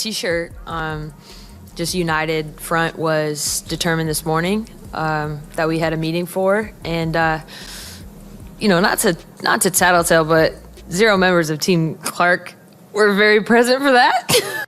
T-shirt, just United Front was determined this morning that we had a meeting for, and not to tattletale, but 0 members of Team Clark were very present for that.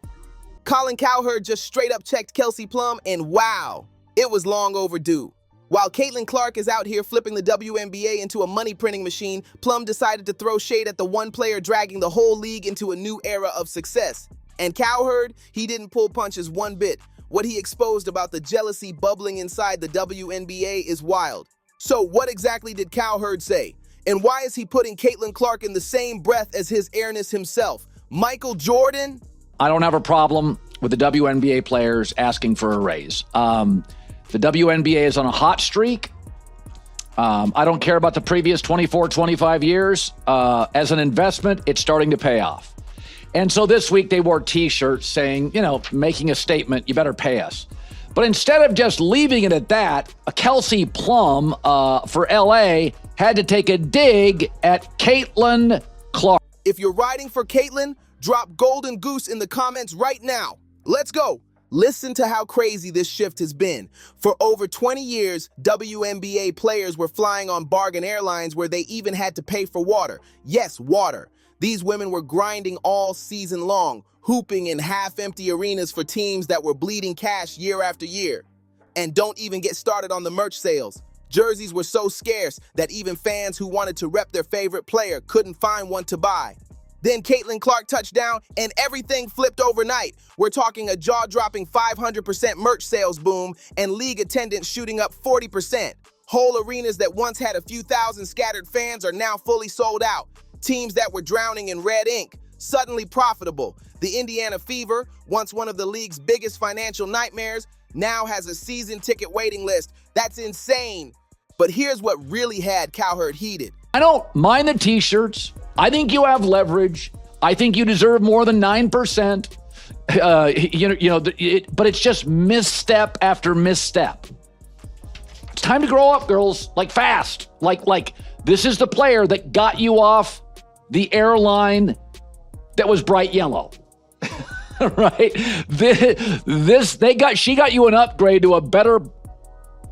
Colin Cowherd just straight up checked Kelsey Plum, and wow, it was long overdue. While Caitlin Clark is out here flipping the WNBA into a money printing machine, Plum decided to throw shade at the one player dragging the whole league into a new era of success. And Cowherd, he didn't pull punches one bit. What he exposed about the jealousy bubbling inside the WNBA is wild. So what exactly did Cowherd say? And why is he putting Caitlin Clark in the same breath as his airness himself? Michael Jordan? I don't have a problem with the WNBA players asking for a raise. The WNBA is on a hot streak. I don't care about the previous 24, 25 years. As an investment, it's starting to pay off. And so this week they wore T-shirts saying, making a statement, you better pay us. But instead of just leaving it at that, a Kelsey Plum for LA had to take a dig at Caitlin Clark. If you're riding for Caitlin, drop Golden Goose in the comments right now. Let's go. Listen to how crazy this shift has been. For over 20 years, WNBA players were flying on bargain airlines where they even had to pay for water. Yes, water. These women were grinding all season long, hooping in half-empty arenas for teams that were bleeding cash year after year. And don't even get started on the merch sales. Jerseys were so scarce that even fans who wanted to rep their favorite player couldn't find one to buy. Then Caitlin Clark touched down and everything flipped overnight. We're talking a jaw-dropping 500% merch sales boom and league attendance shooting up 40%. Whole arenas that once had a few thousand scattered fans are now fully sold out. Teams that were drowning in red ink, suddenly profitable. The Indiana Fever, once one of the league's biggest financial nightmares, now has a season ticket waiting list. That's insane. But here's what really had Cowherd heated. I don't mind the T-shirts. I think you have leverage. I think you deserve more than 9%. But it's just misstep after misstep. It's time to grow up, girls. Fast. This is the player that got you off the airline that was bright yellow. Right? She got you an upgrade to a better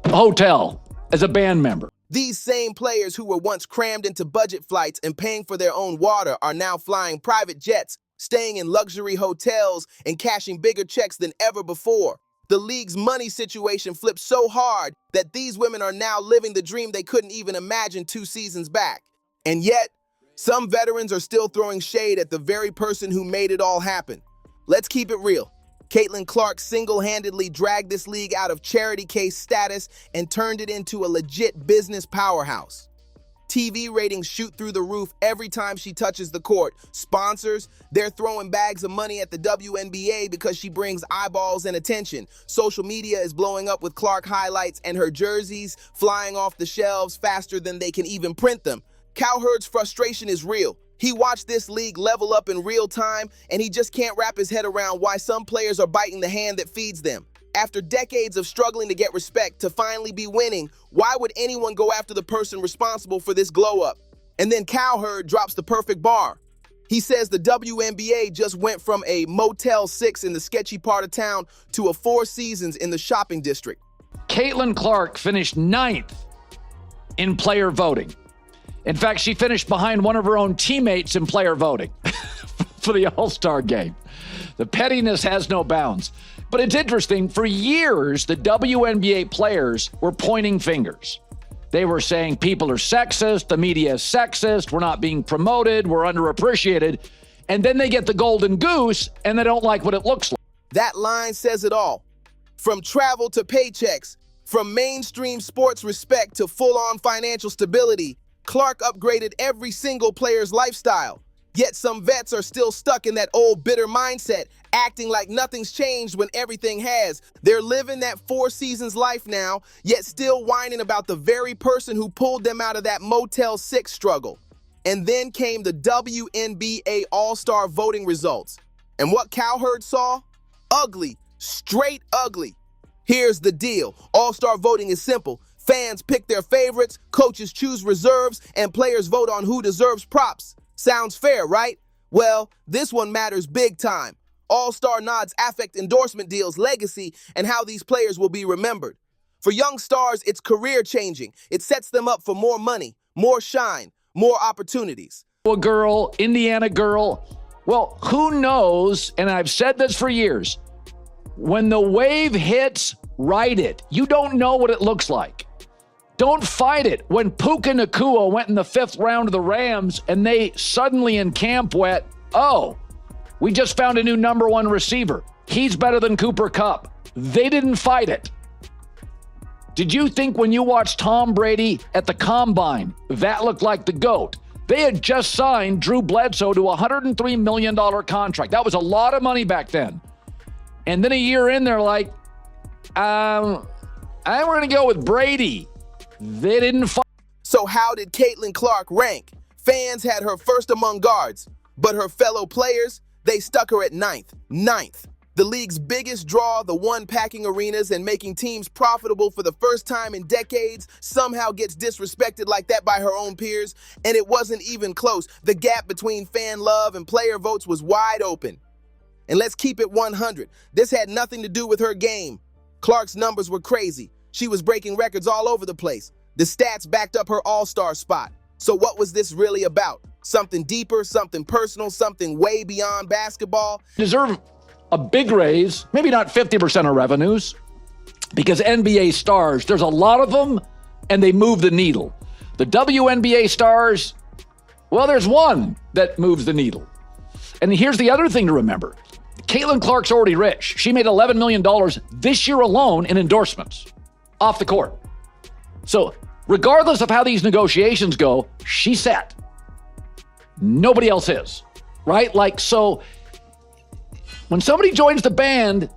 hotel as a band member. These same players who were once crammed into budget flights and paying for their own water are now flying private jets, staying in luxury hotels, and cashing bigger checks than ever before. The league's money situation flipped so hard that these women are now living the dream they couldn't even imagine 2 seasons back. And yet, some veterans are still throwing shade at the very person who made it all happen. Let's keep it real. Caitlin Clark single-handedly dragged this league out of charity case status and turned it into a legit business powerhouse. TV ratings shoot through the roof every time she touches the court. Sponsors, they're throwing bags of money at the WNBA because she brings eyeballs and attention. Social media is blowing up with Clark highlights and her jerseys flying off the shelves faster than they can even print them. Cowherd's frustration is real. He watched this league level up in real time, and he just can't wrap his head around why some players are biting the hand that feeds them. After decades of struggling to get respect to finally be winning, why would anyone go after the person responsible for this glow-up? And then Cowherd drops the perfect bar. He says the WNBA just went from a Motel 6 in the sketchy part of town to a 4 seasons in the shopping district. Caitlin Clark finished 9th in player voting. In fact, she finished behind one of her own teammates in player voting for the All-Star game. The pettiness has no bounds. But it's interesting, for years, the WNBA players were pointing fingers. They were saying people are sexist, the media is sexist, we're not being promoted, we're underappreciated. And then they get the golden goose and they don't like what it looks like. That line says it all. From travel to paychecks, from mainstream sports respect to full-on financial stability, Clark upgraded every single player's lifestyle. Yet some vets are still stuck in that old bitter mindset, acting like nothing's changed when everything has. They're living that 4 seasons life now, yet still whining about the very person who pulled them out of that Motel 6 struggle. And then came the WNBA All-Star voting results. And what Cowherd saw? Ugly. Straight ugly. Here's the deal. All-Star voting is simple. Fans pick their favorites, coaches choose reserves, and players vote on who deserves props. Sounds fair, right? Well, this one matters big time. All-star nods affect endorsement deals, legacy, and how these players will be remembered. For young stars, it's career-changing. It sets them up for more money, more shine, more opportunities. A girl, Indiana girl. Well, who knows, and I've said this for years, when the wave hits, ride it. You don't know what it looks like. Don't fight it. When Puka Nacua went in the 5th round of the Rams and they suddenly in camp went, oh, we just found a new number 1 receiver. He's better than Cooper Kupp. They didn't fight it. Did you think when you watched Tom Brady at the Combine, that looked like the GOAT? They had just signed Drew Bledsoe to a $103 million contract. That was a lot of money back then. And then a year in, they're like, we're going to go with Brady. They didn't fight. So how did Caitlin Clark rank? Fans had her first among guards, but her fellow players, they stuck her at 9th. The league's biggest draw, the one packing arenas and making teams profitable for the first time in decades, somehow gets disrespected like that by her own peers, and it wasn't even close. The gap between fan love and player votes was wide open. And let's keep it 100. This had nothing to do with her game. Clark's numbers were crazy. She was breaking records all over the place. The stats backed up her all-star spot. So what was this really about? Something deeper, something personal, something way beyond basketball? Deserve a big raise, maybe not 50% of revenues, because NBA stars, there's a lot of them, and they move the needle. The WNBA stars, well, there's one that moves the needle. And here's the other thing to remember. Caitlin Clark's already rich. She made $11 million this year alone in endorsements off the court. So regardless of how these negotiations go, she's set. Nobody else is, right? Like, so when somebody joins the band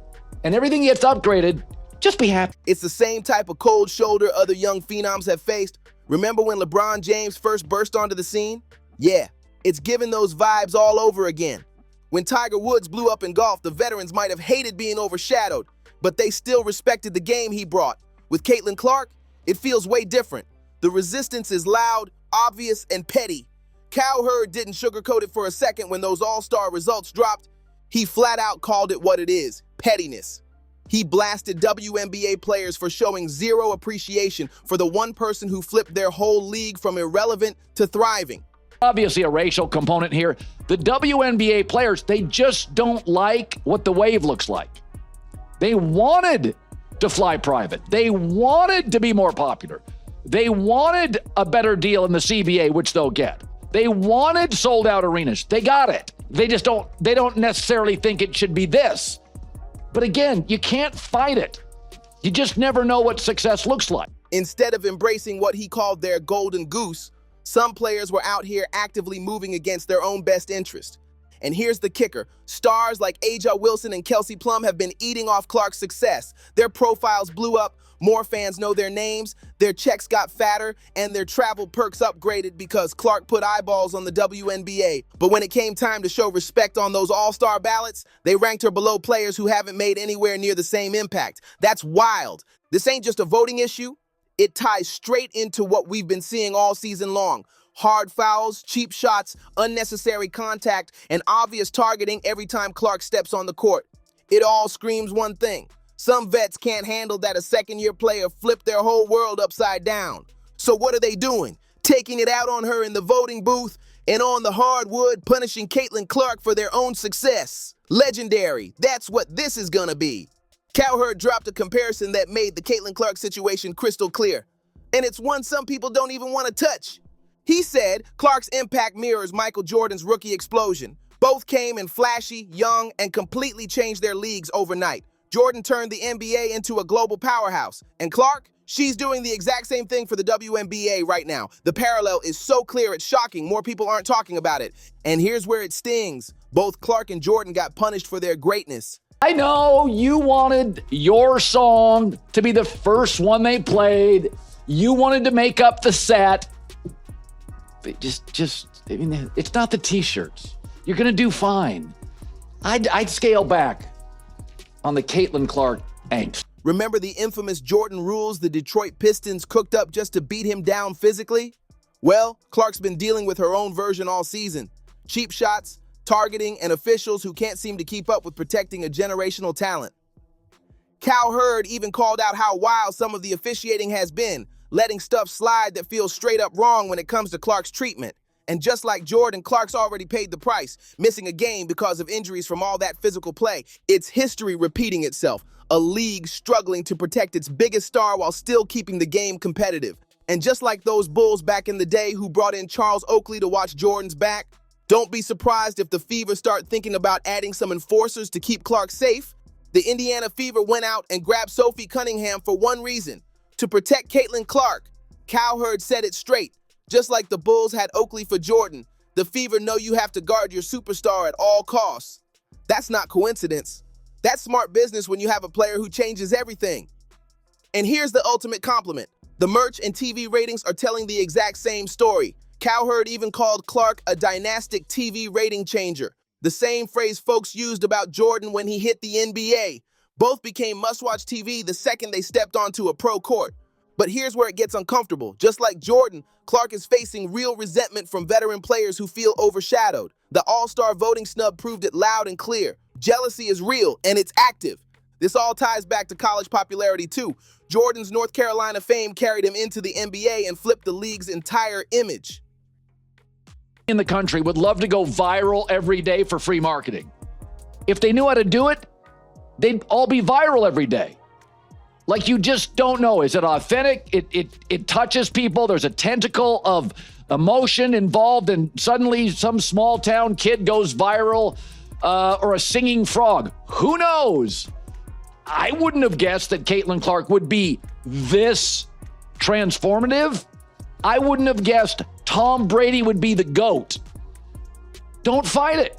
and everything gets upgraded, just be happy. It's the same type of cold shoulder other young phenoms have faced. Remember when LeBron James first burst onto the scene? Yeah, it's giving those vibes all over again. When Tiger Woods blew up in golf, the veterans might have hated being overshadowed, but they still respected the game he brought. With Caitlin Clark, it feels way different. The resistance is loud, obvious, and petty. Cowherd didn't sugarcoat it for a second when those all-star results dropped. He flat out called it what it is, pettiness. He blasted WNBA players for showing zero appreciation for the one person who flipped their whole league from irrelevant to thriving. Obviously a racial component here. The WNBA players, they just don't like what the wave looks like. They wanted to fly private. They wanted to be more popular. They wanted a better deal in the CBA, which they'll get. They wanted sold out arenas. They got it. They don't necessarily think it should be this. But again, you can't fight it. You just never know what success looks like. Instead of embracing what he called their golden goose, some players were out here actively moving against their own best interest. And here's the kicker. Stars like A'ja Wilson and Kelsey Plum have been eating off Clark's success. Their profiles blew up, more fans know their names, their checks got fatter, and their travel perks upgraded because Clark put eyeballs on the WNBA. But when it came time to show respect on those all-star ballots, they ranked her below players who haven't made anywhere near the same impact. That's wild. This ain't just a voting issue. It ties straight into what we've been seeing all season long. Hard fouls, cheap shots, unnecessary contact, and obvious targeting every time Clark steps on the court. It all screams one thing. Some vets can't handle that a second-year player flipped their whole world upside down. So what are they doing? Taking it out on her in the voting booth and on the hardwood, punishing Caitlin Clark for their own success. Legendary. That's what this is gonna be. Cowherd dropped a comparison that made the Caitlin Clark situation crystal clear. And it's one some people don't even want to touch. He said Clark's impact mirrors Michael Jordan's rookie explosion. Both came in flashy, young, and completely changed their leagues overnight. Jordan turned the NBA into a global powerhouse. And Clark, she's doing the exact same thing for the WNBA right now. The parallel is so clear it's shocking more people aren't talking about it. And here's where it stings. Both Clark and Jordan got punished for their greatness. I know you wanted your song to be the first one they played. You wanted to make up the set. But I mean, it's not the t-shirts. You're going to do fine. I'd scale back on the Caitlin Clark angst. Remember the infamous Jordan rules the Detroit Pistons cooked up just to beat him down physically? Well, Clark's been dealing with her own version all season. Cheap shots, targeting, and officials who can't seem to keep up with protecting a generational talent. Cowherd even called out how wild some of the officiating has been, letting stuff slide that feels straight up wrong when it comes to Clark's treatment. And just like Jordan, Clark's already paid the price, missing a game because of injuries from all that physical play. It's history repeating itself, a league struggling to protect its biggest star while still keeping the game competitive. And just like those Bulls back in the day who brought in Charles Oakley to watch Jordan's back, don't be surprised if the Fever start thinking about adding some enforcers to keep Clark safe. The Indiana Fever went out and grabbed Sophie Cunningham for one reason: to protect Caitlin Clark. Cowherd said it straight. Just like the Bulls had Oakley for Jordan, the Fever know you have to guard your superstar at all costs. That's not coincidence. That's smart business when you have a player who changes everything. And here's the ultimate compliment. The merch and TV ratings are telling the exact same story. Cowherd even called Clark a dynastic TV rating changer, the same phrase folks used about Jordan when he hit the NBA. Both became must-watch TV the second they stepped onto a pro court. But here's where it gets uncomfortable. Just like Jordan, Clark is facing real resentment from veteran players who feel overshadowed. The All-Star voting snub proved it loud and clear. Jealousy is real, and it's active. This all ties back to college popularity, too. Jordan's North Carolina fame carried him into the NBA and flipped the league's entire image. In the country would love to go viral every day for free marketing. If they knew how to do it, they'd all be viral every day. Like, you just don't know. Is it authentic? It touches people. There's a tentacle of emotion involved, and suddenly some small town kid goes viral, or a singing frog. Who knows? I wouldn't have guessed that Caitlin Clark would be this transformative. I wouldn't have guessed Tom Brady would be the GOAT. Don't fight it.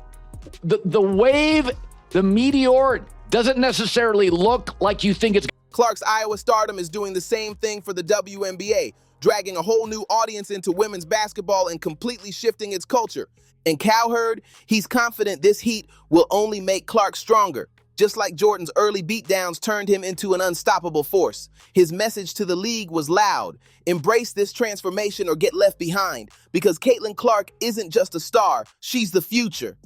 The wave, the meteor, doesn't necessarily look like you think it's. Clark's Iowa stardom is doing the same thing for the WNBA, dragging a whole new audience into women's basketball and completely shifting its culture. And Cowherd, he's confident this heat will only make Clark stronger. Just like Jordan's early beatdowns turned him into an unstoppable force. His message to the league was loud: embrace this transformation or get left behind, because Caitlin Clark isn't just a star, she's the future.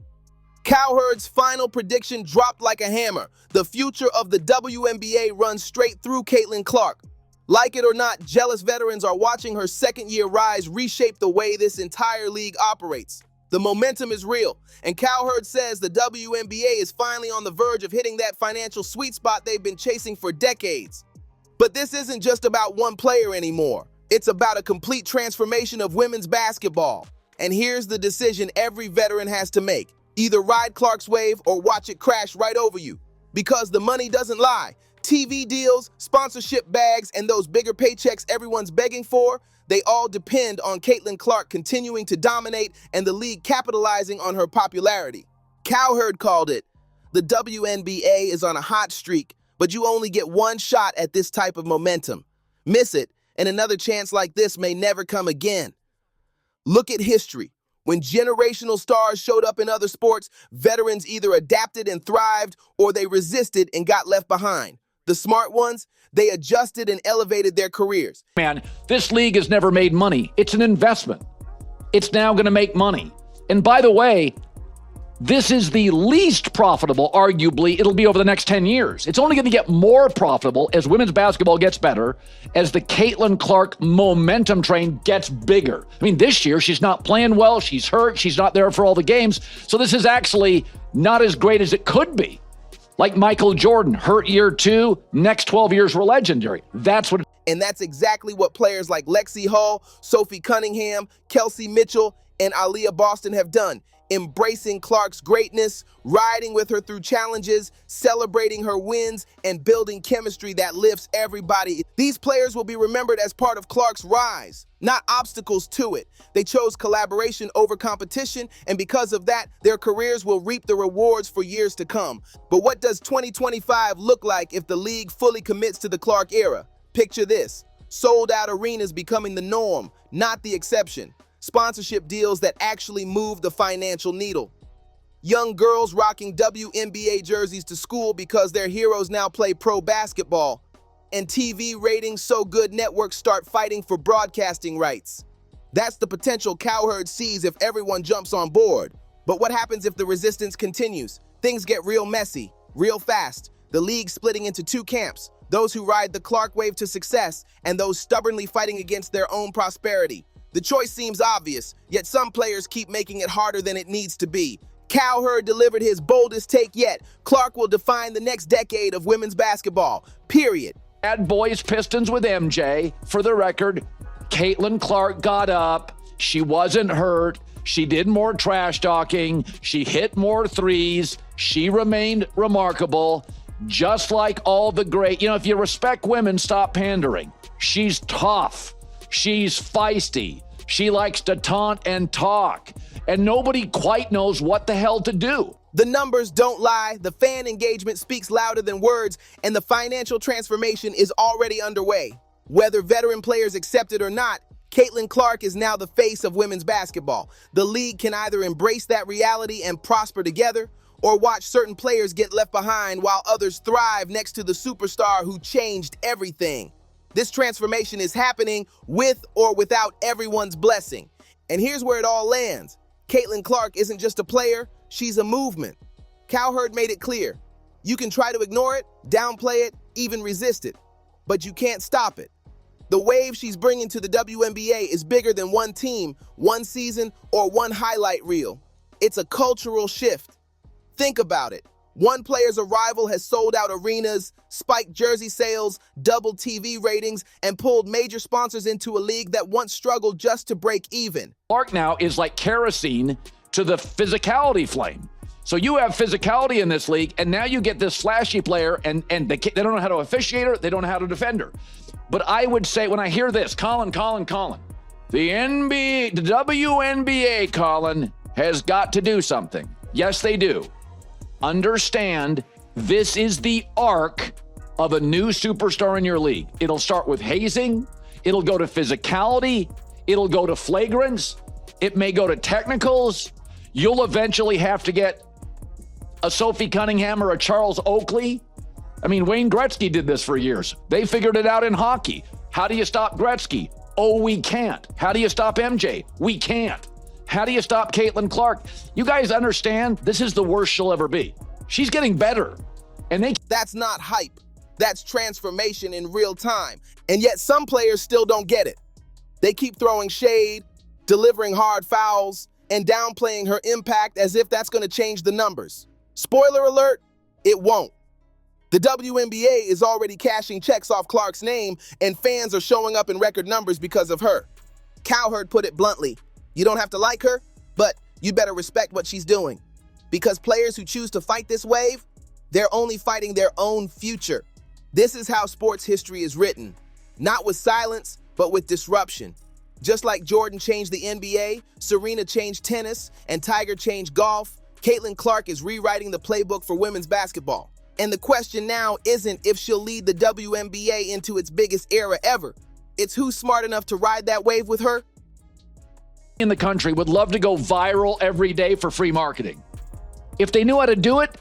Cowherd's final prediction dropped like a hammer. The future of the WNBA runs straight through Caitlin Clark. Like it or not, jealous veterans are watching her second-year rise reshape the way this entire league operates. The momentum is real, and Cowherd says the WNBA is finally on the verge of hitting that financial sweet spot they've been chasing for decades. But this isn't just about one player anymore. It's about a complete transformation of women's basketball. And here's the decision every veteran has to make. Either ride Clark's wave or watch it crash right over you. Because the money doesn't lie. TV deals, sponsorship bags, and those bigger paychecks everyone's begging for, they all depend on Caitlin Clark continuing to dominate and the league capitalizing on her popularity. Cowherd called it, the WNBA is on a hot streak, but you only get one shot at this type of momentum. Miss it, and another chance like this may never come again. Look at history. When generational stars showed up in other sports, veterans either adapted and thrived, or they resisted and got left behind. The smart ones, they adjusted and elevated their careers. Man, this league has never made money. It's an investment. It's now going to make money. And by the way, this is the least profitable, arguably, it'll be over the next 10 years. It's only going to get more profitable as women's basketball gets better, as the Caitlin Clark momentum train gets bigger. I mean, this year, she's not playing well. She's hurt. She's not there for all the games. So this is actually not as great as it could be. Like Michael Jordan, hurt year 2, next 12 years were legendary. That's what. And that's exactly what players like Lexi Hall, Sophie Cunningham, Kelsey Mitchell, and Aaliyah Boston have done. Embracing Clark's greatness, riding with her through challenges, celebrating her wins, and building chemistry that lifts everybody. These players will be remembered as part of Clark's rise, not obstacles to it. They chose collaboration over competition, and because of that, their careers will reap the rewards for years to come. But what does 2025 look like if the league fully commits to the Clark era? Picture this: sold-out arenas becoming the norm, not the exception. Sponsorship deals that actually move the financial needle. Young girls rocking WNBA jerseys to school because their heroes now play pro basketball. And TV ratings so good networks start fighting for broadcasting rights. That's the potential Cowherd sees if everyone jumps on board. But what happens if the resistance continues? Things get real messy, real fast. The league splitting into two camps, those who ride the Clark wave to success and those stubbornly fighting against their own prosperity. The choice seems obvious, yet some players keep making it harder than it needs to be. Cowherd delivered his boldest take yet. Clark will define the next decade of women's basketball, period. Bad boys Pistons with MJ. For the record, Caitlin Clark got up. She wasn't hurt. She did more trash talking. She hit more threes. She remained remarkable. Just like all the great, if you respect women, stop pandering. She's tough. She's feisty. She likes to taunt and talk. And nobody quite knows what the hell to do. The numbers don't lie, the fan engagement speaks louder than words, and the financial transformation is already underway. Whether veteran players accept it or not, Caitlin Clark is now the face of women's basketball. The league can either embrace that reality and prosper together, or watch certain players get left behind while others thrive next to the superstar who changed everything. This transformation is happening with or without everyone's blessing. And here's where it all lands. Caitlin Clark isn't just a player, she's a movement. Cowherd made it clear. You can try to ignore it, downplay it, even resist it, but you can't stop it. The wave she's bringing to the WNBA is bigger than one team, one season, or one highlight reel. It's a cultural shift. Think about it. One player's arrival has sold out arenas, spiked jersey sales, doubled TV ratings, and pulled major sponsors into a league that once struggled just to break even. Clark now is like kerosene to the physicality flame. So you have physicality in this league, and now you get this flashy player, and they don't know how to officiate her, they don't know how to defend her. But I would say, when I hear this, Colin, the WNBA, Colin, has got to do something. Yes, they do. Understand, this is the arc of a new superstar in your league. It'll start with hazing. It'll go to physicality. It'll go to flagrants. It may go to technicals. You'll eventually have to get a Sophie Cunningham or a Charles Oakley. I mean, Wayne Gretzky did this for years. They figured it out in hockey. How do you stop Gretzky? Oh, we can't. How do you stop MJ? We can't. How do you stop Caitlin Clark? You guys understand, this is the worst she'll ever be. She's getting better. That's not hype. That's transformation in real time. And yet some players still don't get it. They keep throwing shade, delivering hard fouls, and downplaying her impact as if that's going to change the numbers. Spoiler alert, it won't. The WNBA is already cashing checks off Clark's name, and fans are showing up in record numbers because of her. Cowherd put it bluntly. You don't have to like her, but you better respect what she's doing. Because players who choose to fight this wave, they're only fighting their own future. This is how sports history is written. Not with silence, but with disruption. Just like Jordan changed the NBA, Serena changed tennis, and Tiger changed golf, Caitlin Clark is rewriting the playbook for women's basketball. And the question now isn't if she'll lead the WNBA into its biggest era ever. It's who's smart enough to ride that wave with her. In the country would love to go viral every day for free marketing. If they knew how to do it,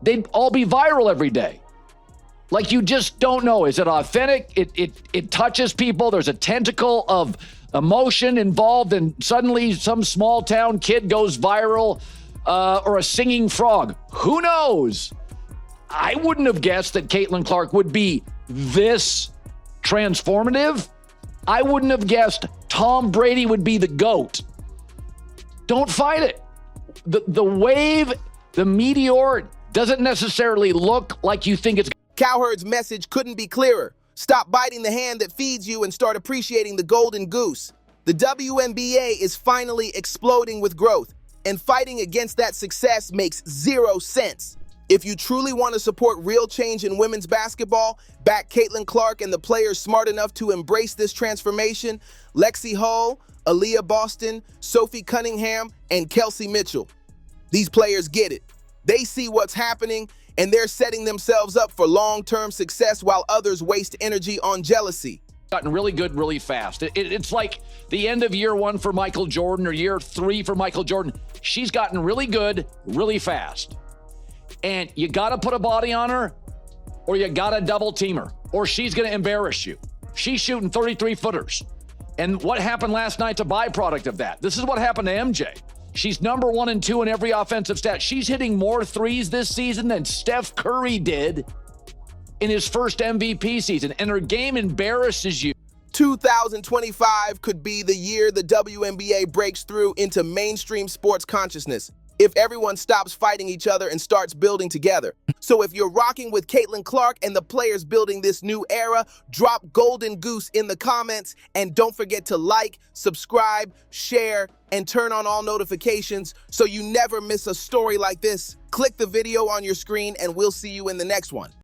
they'd all be viral every day. Like, you just don't know. Is it authentic? It touches people. There's a tentacle of emotion involved, and suddenly some small town kid goes viral, or a singing frog. Who knows? I wouldn't have guessed that Caitlin Clark would be this transformative. I wouldn't have guessed Tom Brady would be the GOAT. Don't fight it. The wave, the meteor, doesn't necessarily look like you think it's. Cowherd's message couldn't be clearer. Stop biting the hand that feeds you and start appreciating the golden goose. The WNBA is finally exploding with growth, and fighting against that success makes zero sense. If you truly want to support real change in women's basketball, back Caitlin Clark and the players smart enough to embrace this transformation: Lexi Hull, Aaliyah Boston, Sophie Cunningham, and Kelsey Mitchell. These players get it. They see what's happening, and they're setting themselves up for long-term success while others waste energy on jealousy. Gotten really good really fast. It's like the end of year one for Michael Jordan or year three for Michael Jordan. She's gotten really good really fast. And you got to put a body on her, or you got to double team her, or she's going to embarrass you. She's shooting 33 footers. And what happened last night's a byproduct of that. This is what happened to MJ. She's number 1 and 2 in every offensive stat. She's hitting more threes this season than Steph Curry did in his first MVP season, and her game embarrasses you. 2025 could be the year the WNBA breaks through into mainstream sports consciousness, if everyone stops fighting each other and starts building together. So if you're rocking with Caitlin Clark and the players building this new era, drop Golden Goose in the comments, and don't forget to like, subscribe, share, and turn on all notifications so you never miss a story like this. Click the video on your screen and we'll see you in the next one.